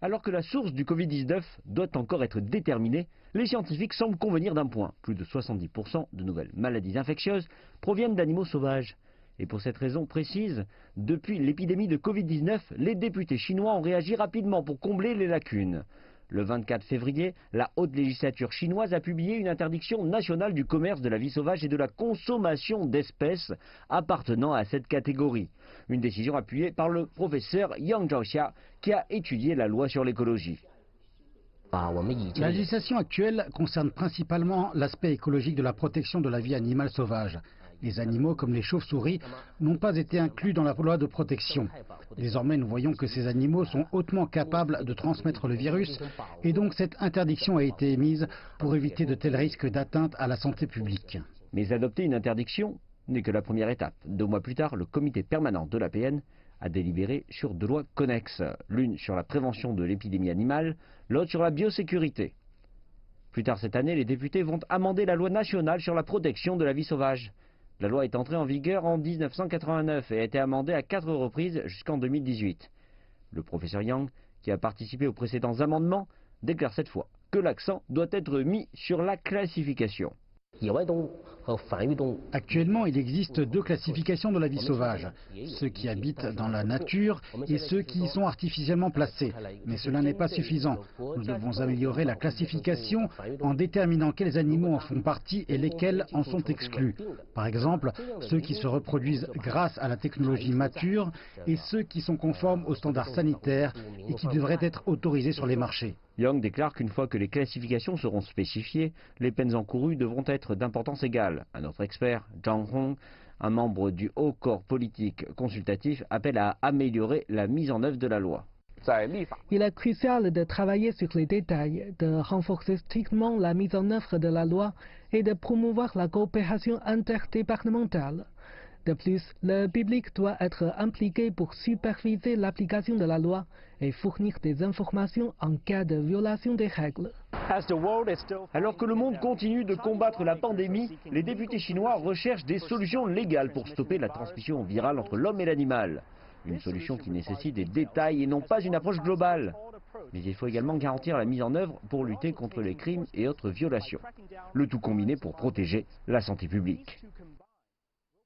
Alors que la source du Covid-19 doit encore être déterminée, les scientifiques semblent convenir d'un point. Plus de 70% de nouvelles maladies infectieuses proviennent d'animaux sauvages. Et pour cette raison précise, depuis l'épidémie de Covid-19, les députés chinois ont réagi rapidement pour combler les lacunes. Le 24 février, la haute législature chinoise a publié une interdiction nationale du commerce de la vie sauvage et de la consommation d'espèces appartenant à cette catégorie. Une décision appuyée par le professeur Yang Zhaoxia qui a étudié la loi sur l'écologie. La législation actuelle concerne principalement l'aspect écologique de la protection de la vie animale sauvage. Les animaux, comme les chauves-souris, n'ont pas été inclus dans la loi de protection. Désormais, nous voyons que ces animaux sont hautement capables de transmettre le virus et donc cette interdiction a été émise pour éviter de tels risques d'atteinte à la santé publique. Mais adopter une interdiction n'est que la première étape. 2 mois plus tard, le comité permanent de l'APN a délibéré sur 2 lois connexes, l'une sur la prévention de l'épidémie animale, l'autre sur la biosécurité. Plus tard cette année, les députés vont amender la loi nationale sur la protection de la vie sauvage. La loi est entrée en vigueur en 1989 et a été amendée à 4 reprises jusqu'en 2018. Le professeur Yang, qui a participé aux précédents amendements, déclare cette fois que l'accent doit être mis sur la classification. Actuellement, il existe 2 classifications de la vie sauvage, ceux qui habitent dans la nature et ceux qui y sont artificiellement placés. Mais cela n'est pas suffisant. Nous devons améliorer la classification en déterminant quels animaux en font partie et lesquels en sont exclus. Par exemple, ceux qui se reproduisent grâce à la technologie mature et ceux qui sont conformes aux standards sanitaires et qui devraient être autorisés sur les marchés. Yang déclare qu'une fois que les classifications seront spécifiées, les peines encourues devront être d'importance égale. Un autre expert, Zhang Hong, un membre du haut corps politique consultatif, appelle à améliorer la mise en œuvre de la loi. Il est crucial de travailler sur les détails, de renforcer strictement la mise en œuvre de la loi et de promouvoir la coopération interdépartementale. De plus, le public doit être impliqué pour superviser l'application de la loi et fournir des informations en cas de violation des règles. Alors que le monde continue de combattre la pandémie, les députés chinois recherchent des solutions légales pour stopper la transmission virale entre l'homme et l'animal. Une solution qui nécessite des détails et non pas une approche globale. Mais il faut également garantir la mise en œuvre pour lutter contre les crimes et autres violations. Le tout combiné pour protéger la santé publique.